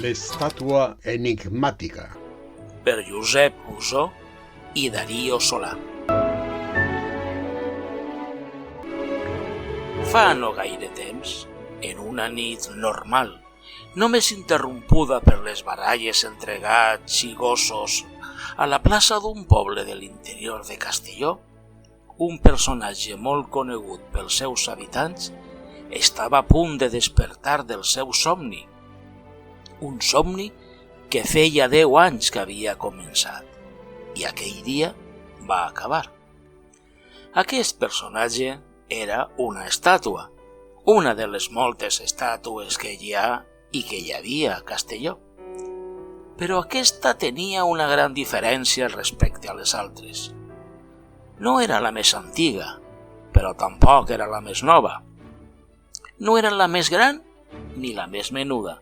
L'estàtua enigmàtica. Per Josep Musó i Darío Solà. Fa no gaire temps, en una nit normal, només interrompuda per les baralles entre gats i gossos, a la plaça d'un poble de l'interior de Castelló, un personatge molt conegut pels seus habitants estava a punt de despertar del seu somni. Un somni que feia 10 anys que havia començat i aquell dia va acabar. Aquest personatge era una estàtua, una de les moltes estàtues que hi ha i que hi havia a Castelló. Però aquesta tenia una gran diferència respecte a les altres. No era la més antiga, però tampoc era la més nova. No era la més gran ni la més menuda.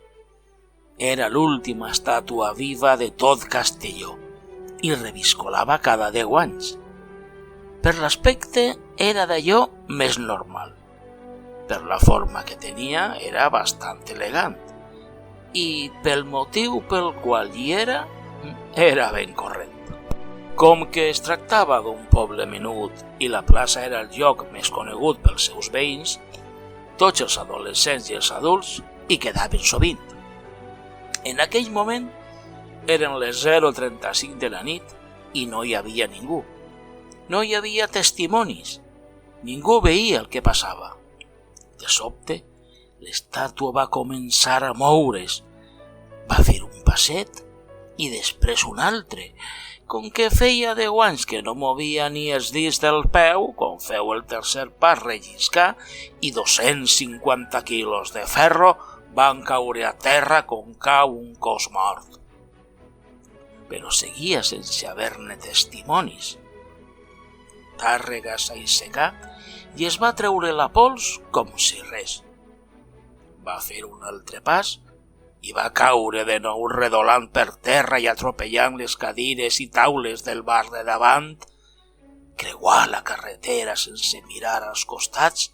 Era l'última estàtua viva de tot Castelló i reviscolava cada 10 anys. Per l'aspecte era d'allò més normal. Per la forma que tenia era bastant elegant i pel motiu pel qual hi era ben corrent. Com que es tractava d'un poble menut i la plaça era el lloc més conegut pels seus veïns, tots els adolescents i els adults hi quedaven sovint. En aquell moment eren les 0:35 de la nit i no hi havia ningú. No hi havia testimonis. Ningú veia el que passava. De sobte, l'estàtua va començar a moure's. Va fer un passet i després un altre. Com que feia 10 anys que no movia ni els dits del peu, com feu el tercer pas relliscar i 250 quilos de ferro van caure a terra com cau un cos mort. Però seguia sense haver-ne testimonis. Tàrrega s'aixecà i es va treure la pols com si res. Va fer un altre pas i va caure de nou redolant per terra i atropellant les cadires i taules del bar de davant, creuar la carretera sense mirar als costats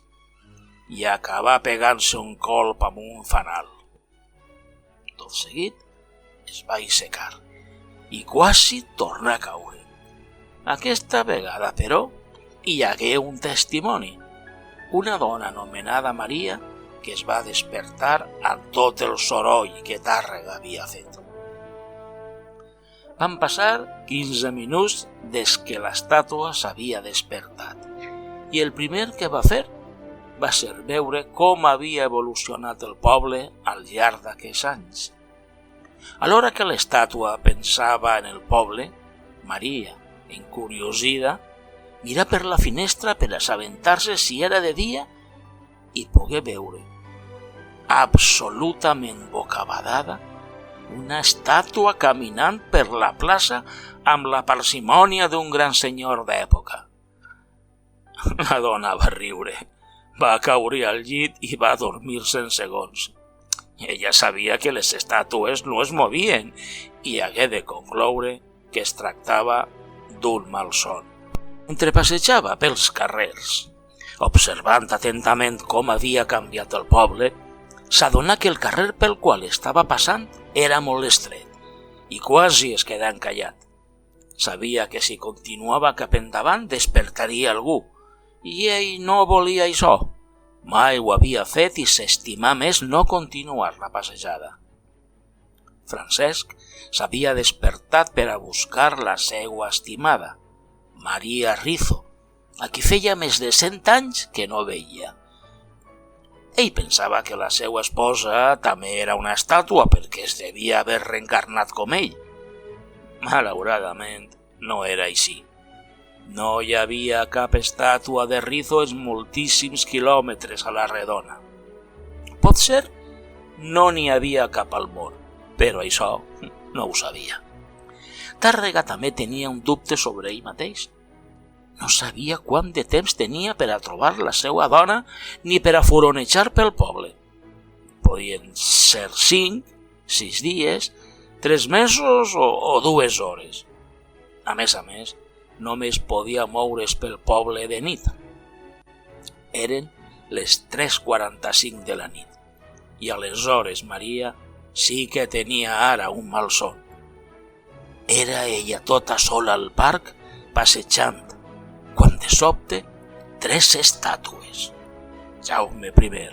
i acabar pegant-se un colp amb un fanal. Tot seguit es va assecar i quasi torna a caure. Aquesta vegada, però, hi hagué un testimoni, una dona anomenada Maria que es va despertar amb tot el soroll que Tàrrega havia fet. Van passar 15 minuts des que l'estàtua s'havia despertat i el primer que va fer va ser veure com havia evolucionat el poble al llarg d'aquests anys. A l'hora que l'estàtua pensava en el poble, Maria, encuriosida, mira per la finestra per assabentar-se si era de dia i pogué veure, absolutament bocabadada, una estàtua caminant per la plaça amb la parsimònia d'un gran senyor d'època. La dona va riure, va caure al llit i va dormir-se en segons. Ella sabia que les estàtues no es movien i hagué de concloure que es tractava d'un malson. Mentre passejava pels carrers, observant atentament com havia canviat el poble, s'adonà que el carrer pel qual estava passant era molt estret i quasi es quedà encallat. Sabia que si continuava cap endavant despertaria algú i ell no volia això. Mai ho havia fet i s'estimà més no continuar la passejada. Francesc s'havia despertat per a buscar la seua estimada, Maria Rizo, a qui feia més de 100 anys que no veia. Ell pensava que la seva esposa també era una estàtua perquè es devia haver reencarnat com ell. Malauradament, no era així. No hi havia cap estàtua de Rizo en moltíssims quilòmetres a la redona. Potser no n'hi havia cap al món, però això no ho sabia. Tàrrega també tenia un dubte sobre ell mateix. No sabia quant de temps tenia per a trobar la seva dona ni per a furonejar pel poble. Podien ser 5, 6 dies, 3 mesos o 2 hores. A més, només podia moure's pel poble de nit. Eren les 3:45 de la nit i aleshores Maria sí que tenia ara un malson. Era ella tota sola al parc, passejant, quan de sobte 3 estàtues, Jaume I,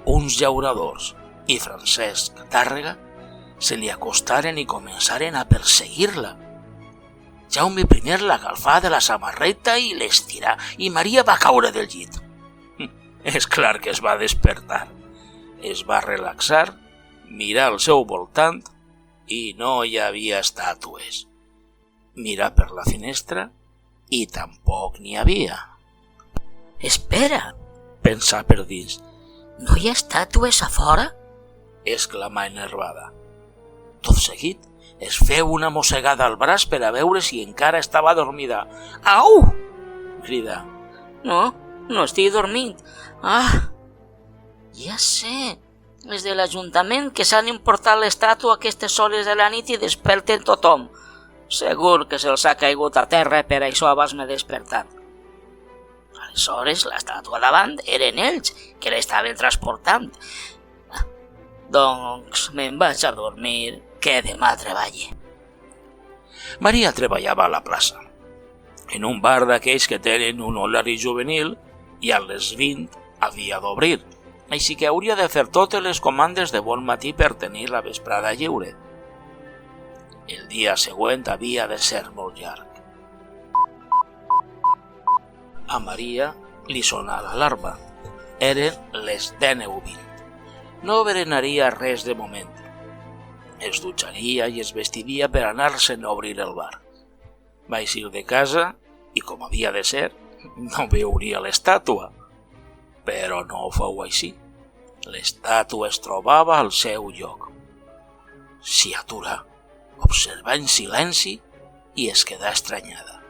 uns llauradors i Francesc Tàrrega, se li acostaren i començaren a perseguir-la. Jaume I l'agafà de la samarreta i l'estirà, i Maria va caure del llit. És clar que es va despertar. Es va relaxar, mirar al seu voltant i no hi havia estàtues. Mirar per la finestra i tampoc n'hi havia. Espera, Pensà per dins. no hi ha estàtues a fora? Exclamà enervada. Tot seguit, es feu una mossegada al braç per a veure si encara estava dormida. Au! Cridà. No, no estic dormint. Ah, ja sé. Els de l'Ajuntament que s'han importat l'estàtua a aquestes hores de la nit i desperten tothom. Segur que se'ls ha caigut a terra i per això abans m'he despertat. Aleshores, l'estàtua davant eren ells, que l'estaven transportant. Doncs me'n vaig a dormir, que demà treballe. Maria treballava a la plaça, en un bar d'aquells que tenen un horari juvenil i a les 20 havia d'obrir, així que hauria de fer totes les comandes de bon matí per tenir la vesprada lliure. El dia següent havia de ser molt llarg. A Maria li sonà l'alarma. Eren les 10:20. No berenaria res de moment. Es dutxaria i es vestiria per anar-se'n a obrir el bar. Va eixir de casa i, com havia de ser, no veuria l'estàtua. Però no ho fou així. L'estàtua es trobava al seu lloc. S'hi aturà, observà en silenci i es quedà estranyada.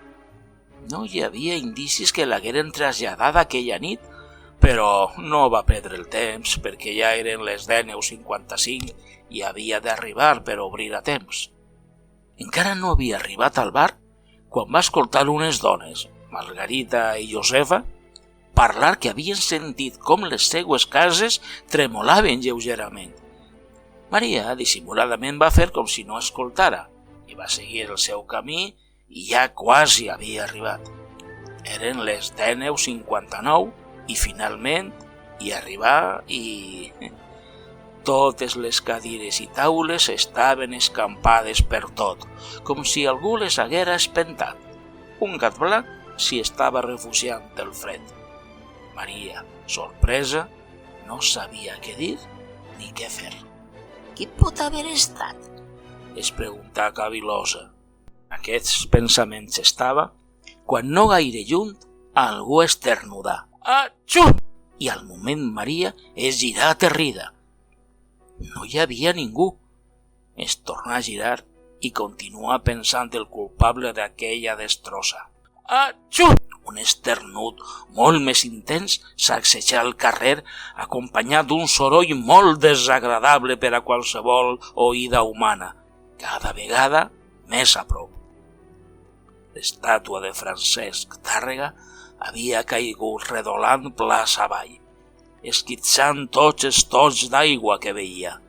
No hi havia indicis que l'hagueren traslladada aquella nit, però no va perdre el temps perquè ja eren les 10:55 i havia d'arribar per obrir a temps. Encara no havia arribat al bar quan va escoltar unes dones, Margarita i Josefa, parlar que havien sentit com les seues cases tremolaven lleugerament. Maria dissimuladament va fer com si no escoltara i va seguir el seu camí i ja quasi havia arribat. Eren les 10:59 i finalment hi arribà i... Totes les cadires i taules estaven escampades per tot, com si algú les haguera espentat. Un gat blanc s'hi estava refugiant del fred. Maria, sorpresa, no sabia què dir ni què fer. Qui pot haver estat? Es preguntà cavilosa. Aquests pensaments estava quan no gaire lluny algú esternudà. Atxú! I al moment Maria es girà aterrida. No hi havia ningú. Es tornà a girar i continuà pensant el culpable d'aquella destrossa. Atxú! Un esternut molt més intens sacsejà al carrer acompanyat d'un soroll molt desagradable per a qualsevol oïda humana, cada vegada més a prop. L'estàtua de Francesc Tàrrega havia caigut redolant plaça avall, esquitzant tots els tots d'aigua que veia.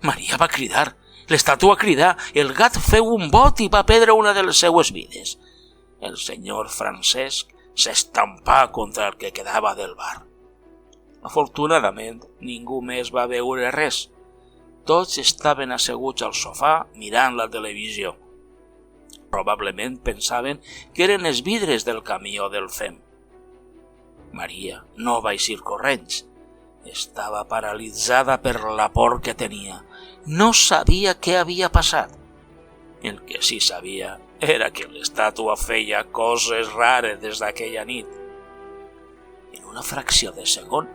Maria va cridar, l'estàtua cridà, el gat feu un bot i va perdre una de les seues vides. El senyor Francesc s'estampà contra el que quedava del bar. Afortunadament, ningú més va veure res. Tots estaven asseguts al sofà mirant la televisió. Probablement pensaven que eren els vidres del camió del FEM. Maria no va eixir corrents. Estava paralitzada per la por que tenia. No sabia què havia passat. El que sí sabia era que l'estàtua feia coses rares des d'aquella nit. En una fracció de segon,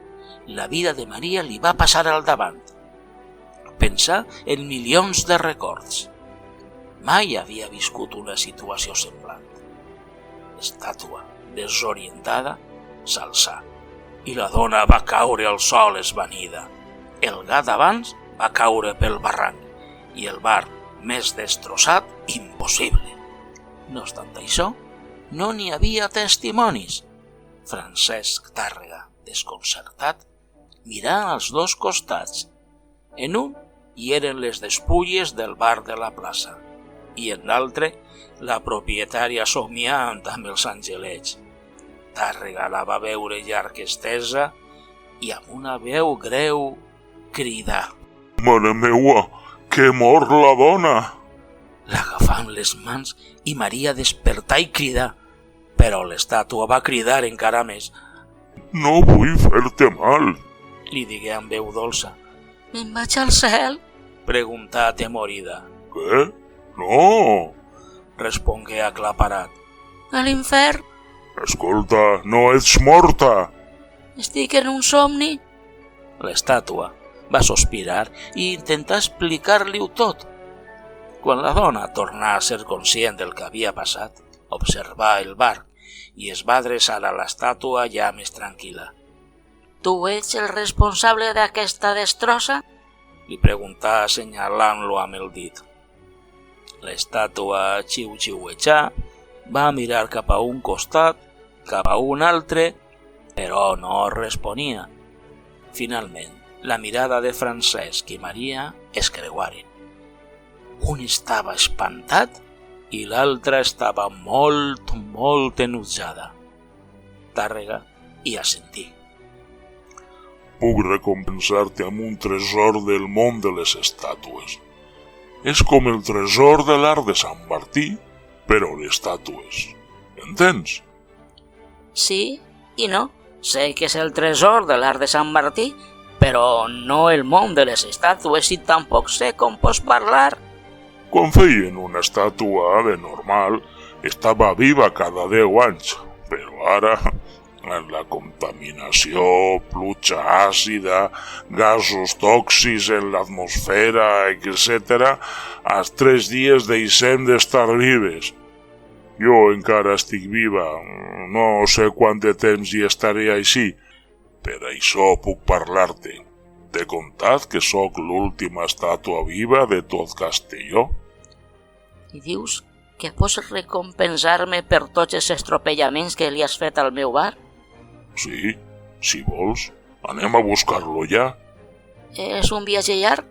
la vida de Maria li va passar al davant. Pensà en milions de records. Mai havia viscut una situació semblant. L'estàtua, desorientada, s'alçà i la dona va caure al sol esvanida. El gat abans va caure pel barranc i el bar més destrossat impossible. No obstant això, no n'hi havia testimonis. Francesc Tàrrega, desconcertat, mirà als dos costats. En un i eren les despulles del bar de la plaça, i en l'altre la propietària somiant amb els angelets. Tàrrega la va veure llarg estesa i amb una veu greu cridar: «Mare meua, que mor la dona!» L'agafà amb les mans i Maria despertà i cridà, però l'estàtua va cridar encara més. «No vull fer-te mal», li digué amb veu dolça. Me'n vaig al cel? Preguntà atemorida. «Què? No!», respongué aclaparat. A l'infern? «Escolta, no ets morta!» Estic en un somni? L'estàtua va sospirar i intentà explicar-li-ho tot. Quan la dona tornà a ser conscient del que havia passat, observà el bar i es va adreçar a l'estàtua ja més tranquil·la. Tu ets el responsable d'aquesta destrossa? Li preguntà assenyalant-lo amb el dit. L'estàtua xiu-xiuejà, va mirar cap a un costat, cap a un altre, però no responia. Finalment, la mirada de Francesc i Maria es creuaren. Un estava espantat i l'altra estava molt enutjada. Tàrrega hi assentí. «Puc recompensar-te amb un tresor del món de les estàtues. És com el tresor de l'art de Sant Martí, però d'estàtues. Entens?» Sí i no. Sé que és el tresor de l'art de Sant Martí, però no el món de les estàtues i tampoc sé com pots parlar. Quan feien una estàtua de normal, estava viva cada 10 anys, però ara, amb la contaminació, pluja àcida, gasos tòxics en l'atmosfera, etc., als 3 dies deixem d'estar vives. Jo encara estic viva, no sé quant de temps hi estaré així. Per això puc parlar-te. T'he contat que sóc l'última estàtua viva de tot Castelló. I dius que pots recompensar-me per tots els estropellaments que li has fet al meu bar? Sí, si vols. Anem a buscar-lo ja. És un viatge llarg?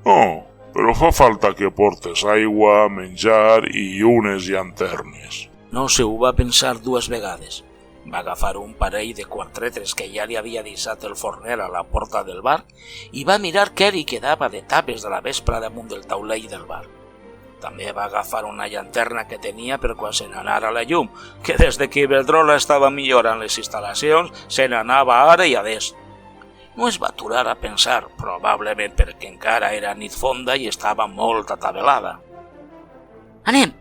No, però fa falta que portes aigua, menjar i unes llanternes. No se ho va pensar 2 vegades. Va agafar un parell de quartretes que ja li havia deixat el forner a la porta del bar i va mirar què li quedava de tapes de la vespra damunt del taulell del bar. També va agafar una llanterna que tenia per quan se n'anara la llum, que des de que Iberdrola estava millorant les instal·lacions, se n'anava ara i adés. No es va aturar a pensar, probablement perquè encara era nit fonda i estava molt atabalada. Anem!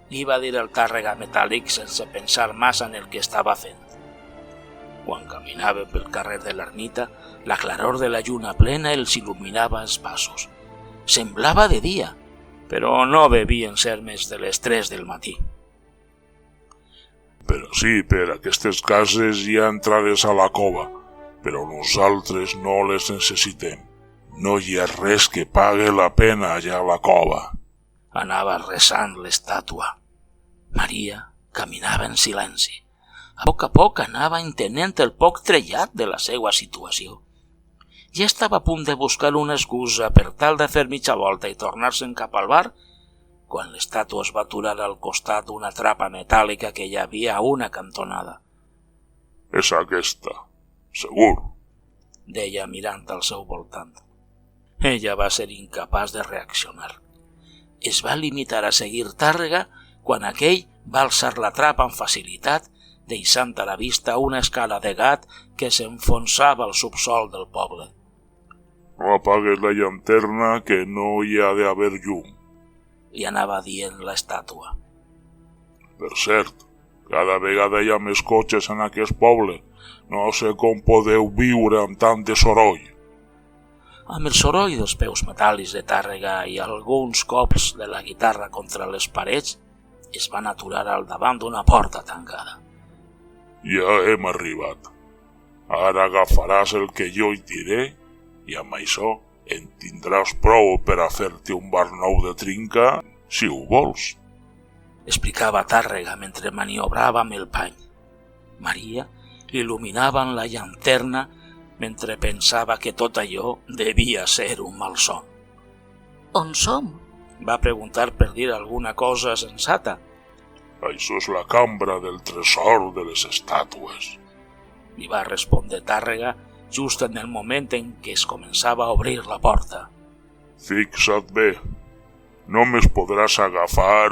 Li va dir el Tàrrega metàl·lic sense pensar massa en el que estava fent. Quan caminava pel carrer de l'ermita, la claror de la lluna plena els il·luminava els passos. Semblava de dia, però no devien ser més de les 3 del matí. Però sí, per aquestes cases hi ha entrades a la cova, però nosaltres no les necessitem. No hi ha res que pague la pena allà a la cova. Anava resant l'estàtua. Maria caminava en silenci. A poc anava entenent el poc trellat de la seva situació. Ja estava a punt de buscar una excusa per tal de fer mitja volta i tornar-se'n cap al bar, quan l'estàtua es va aturar al costat d'una trapa metàl·lica que hi havia a una cantonada. És aquesta, segur, deia mirant al seu voltant. Ella va ser incapaç de reaccionar. Es va limitar a seguir Tàrrega quan aquell va alçar la trapa amb facilitat, deixant a la vista una escala de gat que s'enfonsava al subsol del poble. No apagues la llanterna que no hi ha d'haver llum. Li anava dient l'estàtua. Per cert, cada vegada hi ha més cotxes en aquest poble. No sé com podeu viure amb tant de soroll. Amb el soroll dels peus metàl·lics de Tàrrega i alguns cops de la guitarra contra les parets, es van aturar al davant d'una porta tancada. Ja hem arribat. Ara agafaràs el que jo et diré i amb això en tindràs prou per a fer-te un bar nou de trinca, si ho vols. Explicava Tàrrega mentre maniobrava amb el pany. Maria il·luminava en la llanterna mentre pensava que tot allò devia ser un malson. On som? Va preguntar per dir alguna cosa sensata. Això és la cambra del tresor de les estàtues. Li va respondre Tàrrega just en el moment en què es començava a obrir la porta. Fixa't bé, només podràs agafar...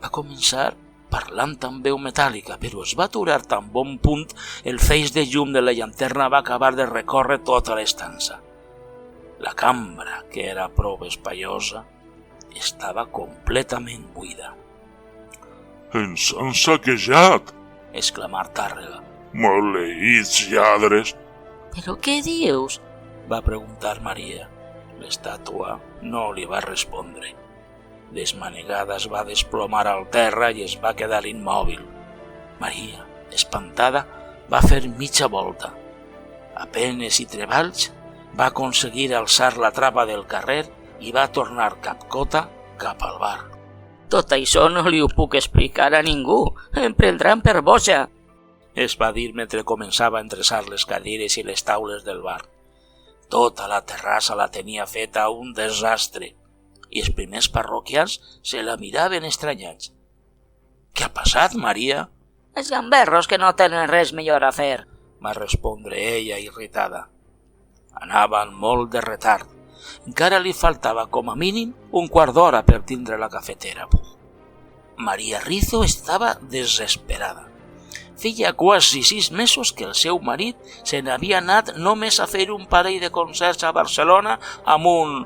Va començar parlant amb veu metàl·lica, però es va aturar tan bon punt el feix de llum de la llanterna va acabar de recórrer tota l'estança. La cambra, que era prou espaiosa, estava completament buida. Ens han saquejat! Exclamà Tàrrega. Maleïts lladres! Però què dius? Va preguntar Maria. L'estàtua no li va respondre. Desmanegada es va desplomar al terra i es va quedar immòbil. Maria, espantada, va fer mitja volta. A penes i treballs va aconseguir alçar la trapa del carrer i va tornar capcota cap al bar. Tot això no li ho puc explicar a ningú. Em prendran per boja. Es va dir mentre començava a endreçar les cadires i les taules del bar. Tota la terrassa la tenia feta un desastre i els primers parroquians se la miraven estranyats. «Què ha passat, Maria?» Els gamberros que no tenen res millor a fer, va respondre ella irritada. Anaven molt de retard. Encara li faltava com a mínim un quart d'hora per tindre la cafetera. Maria Rizo estava desesperada. Feia quasi 6 mesos que el seu marit se n'havia anat només a fer un parell de concerts a Barcelona amb un...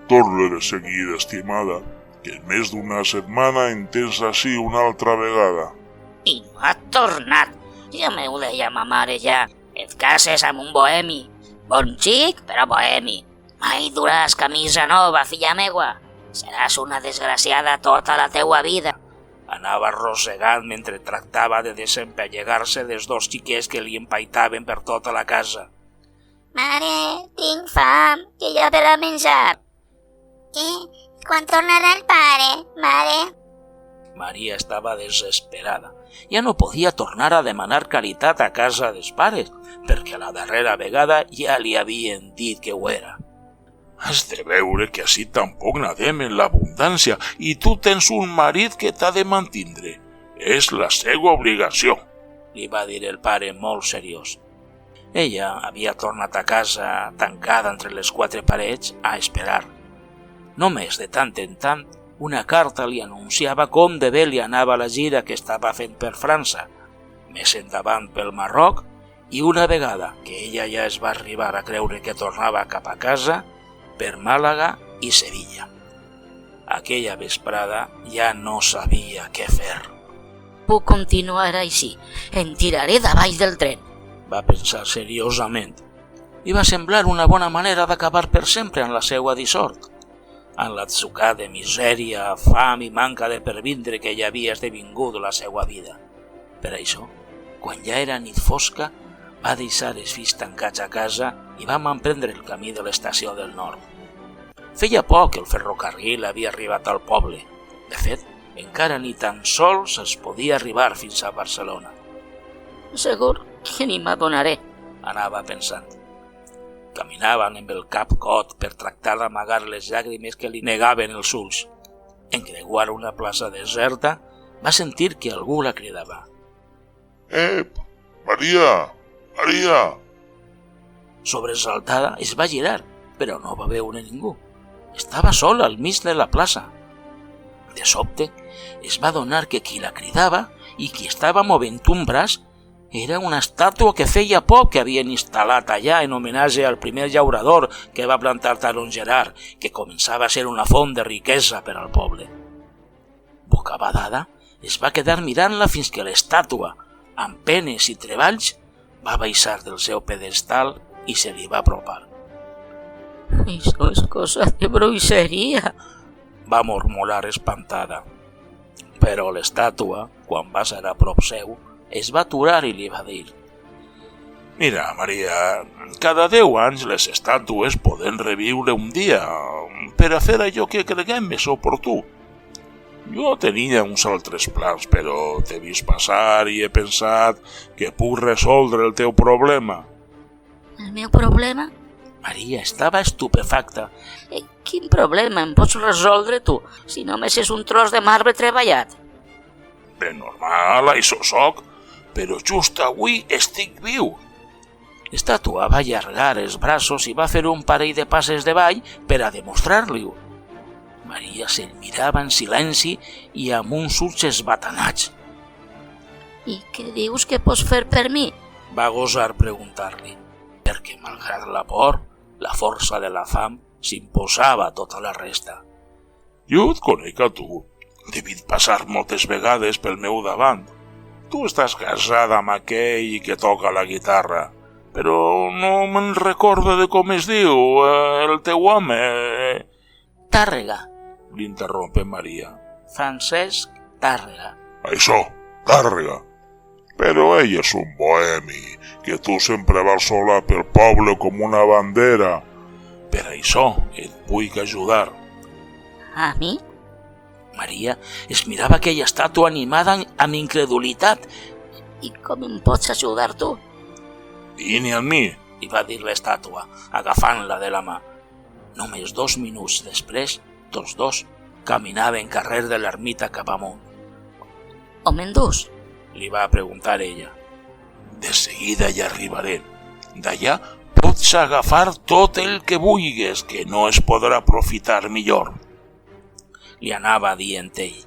Torna de seguida, estimada, que en més d'una setmana en tens així una altra vegada. I no ha tornat. Ja me ho deia ma mare ja. Et cases amb un bohemi. Bon xic, però bohemi. Mai duràs camisa nova, filla meua. Seràs una desgraciada tota la teua vida. Anava arrossegant mentre tractava de desempellegar-se dels 2 xiquets que li empaitaven per tota la casa. Mare, tinc fam, que ja per a menjar. Quan tornarà el pare, mare? Maria estava desesperada. Ja no podia tornar a demanar caritat a casa dels pares, perquè la darrera vegada ja li havien dit que ho era. Has de veure que així tampoc nadem en l'abundància i tu tens un marit que t'ha de mantindre. És la seva obligació, li va dir el pare molt seriós. Ella havia tornat a casa tancada entre les 4 parets a esperar. Només de tant en tant, una carta li anunciava com de bé li anava la gira que estava fent per França, més endavant pel Marroc, i una vegada que ella ja es va arribar a creure que tornava cap a casa, per Màlaga i Sevilla. Aquella vesprada ja no sabia què fer. Puc continuar així. Em tiraré davall del tren. Va pensar seriosament. Li va semblar una bona manera d'acabar per sempre en la seva dissort. En l'atzucat de misèria, fam i manca de pervindre que ja havia esdevingut la seva vida. Per això, quan ja era nit fosca, va deixar els fills tancats a casa i vam emprendre el camí de l'estació del nord. Feia poc que el ferrocarril havia arribat al poble. De fet, encara ni tan sols es podia arribar fins a Barcelona. Segur que ni m'adonaré, anava pensant. Caminaven amb el cap cot per tractar d'amagar les llàgrimes que li negaven els ulls. En creuar una plaça deserta, va sentir que algú la cridava. Ep, Maria, Maria! Sobresaltada es va girar, però no va veure ningú. Estava sola al mig de la plaça. De sobte, es va adonar que qui la cridava i qui estava movent un braç era una estàtua que feia poc que havien instal·lat allà en homenatge al primer llaurador que va plantar Taron Gerard, que començava a ser una font de riquesa per al poble. Bocabadada, es va quedar mirant-la fins que l'estàtua, amb penes i treballs, va baixar del seu pedestal i se li va apropar. Això és cosa de bruixeria, va murmurar espantada. Però l'estàtua, quan va ser a prop seu, es va aturar i li va dir: Mira, Maria, cada 10 anys les estàtues poden reviure un dia per a fer allò que creguem més oportú. Jo tenia uns altres plans, però t'he vist passar i he pensat que puc resoldre el teu problema. El meu problema? Maria estava estupefacta. Quin problema em pots resoldre tu, si només és un tros de marbre treballat? De normal, això soc, però just avui estic viu. L'estàtua va allargar els braços i va fer un parell de passes de ball per a demostrar-li-ho. Maria se'l mirava en silenci i amb uns ulls esbatanats. I què dius que pots fer per mi? Va gosar preguntar-li, perquè malgrat la por, la força de la fam s'imposava a tota la resta. Jo et conec a tu. Devit passar moltes vegades pel meu davant. Tu estàs casada amb aquell que toca la guitarra, però no me'n recordo de com es diu, el teu home. Tàrrega, L'interrompe Maria. Francesc Tàrrega. Això, Tàrrega. Però ell és un bohemi, que tu sempre vas sola pel poble com una bandera. Per això et vull ajudar. A mi? Maria es mirava aquella estàtua animada amb incredulitat. I com em pots ajudar tu? Vine amb mi. Li va dir l'estàtua, agafant-la de la mà. Només 2 minuts després, tots dos caminaven carrer de l'ermita cap amunt. On m'endús? Li va preguntar ella. De seguida hi arribarem. D'allà pots agafar tot el que vulguis, que no es podrà aprofitar millor. Li anava dient ell.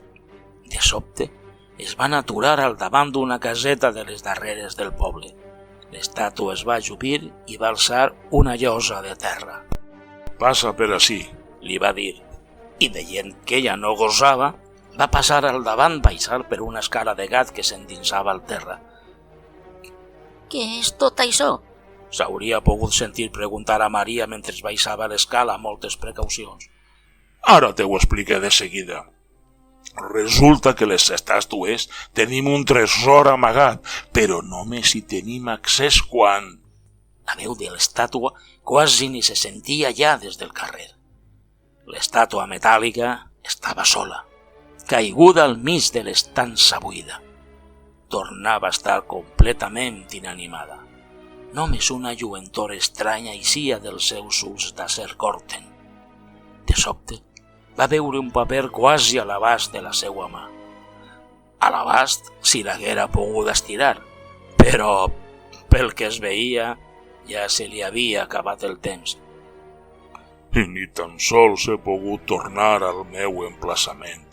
De sobte, es van aturar al davant d'una caseta de les darreres del poble. L'estàtua es va ajupir i va alçar una llosa de terra. Passa per ací, li va dir, i veient que ella no gosava, va passar al davant baixar per una escala de gat que s'endinsava al terra. Què és tot això? S'hauria pogut sentir preguntar a Maria mentre baixava l'escala amb moltes precaucions. Ara te ho expliqué de seguida. Resulta que les estàtues tenim un tresor amagat, però només hi tenim accés quan... La veu de l'estàtua quasi ni se sentia ja des del carrer. L'estàtua metàl·lica estava sola, caiguda al mig de l'estança buida. Tornava a estar completament inanimada. Només una lluentor estranya eixia dels seus ulls d'acer corten. De sobte, va veure un paper quasi a l'abast de la seua mà. A l'abast si l'haguera pogut estirar, però pel que es veia ja se li havia acabat el temps. I ni tan sols he pogut tornar al meu emplaçament,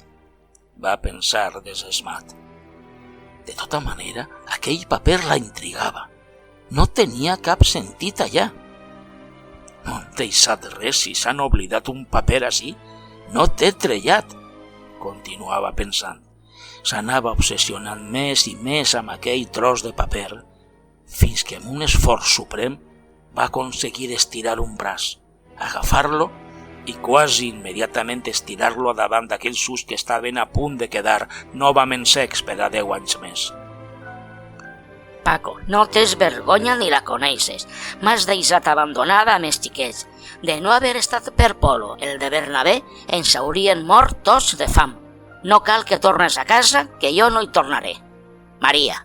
va pensar desesmat. De tota manera, aquell paper la intrigava. No tenia cap sentit allà. No han deixat res si s'han oblidat un paper així. No té trellat, continuava pensant. S'anava obsessionant més i més amb aquell tros de paper, fins que amb un esforç suprem va aconseguir estirar un braç, agafar-lo i quasi immediatament estirar-lo davant d'aquells ulls que estaven a punt de quedar novament secs per a 10 anys més. Paco, no tens vergonya ni la coneixes. M'has deixat abandonada amb els xiquets. De no haver estat per Polo, el de Bernabé, ens haurien mort tots de fam. No cal que tornes a casa, que jo no hi tornaré. Maria.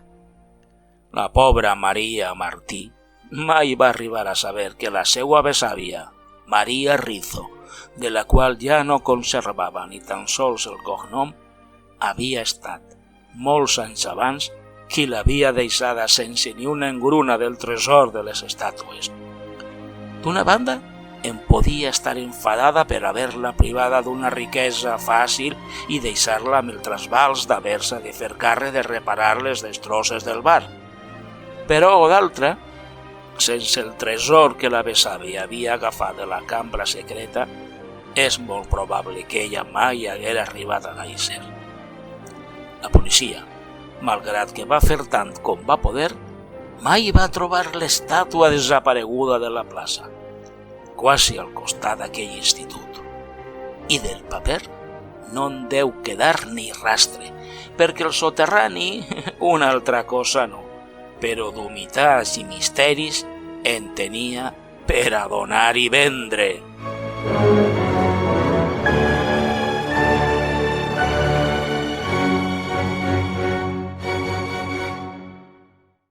La pobra Maria Martí mai va arribar a saber que la seua besàvia, Maria Rizo, de la qual ja no conservava ni tan sols el cognom, havia estat, molts anys abans, qui l'havia deixada sense ni una engruna del tresor de les estàtues. D'una banda, em podia estar enfadada per haver-la privada d'una riquesa fàcil i deixar-la amb el trasbals d'haver-se de fer càrrec de reparar les destrosses del bar. Però, d'altra, sense el tresor que la besàvia havia agafat de la cambra secreta, és molt probable que ella mai haguera arribat a néixer. La policia, malgrat que va fer tant com va poder, mai va trobar l'estàtua desapareguda de la plaça, quasi al costat d'aquell institut. I del paper no en deu quedar ni rastre, perquè el soterrani, una altra cosa no, però d'humitats i misteris en tenia per a donar i vendre.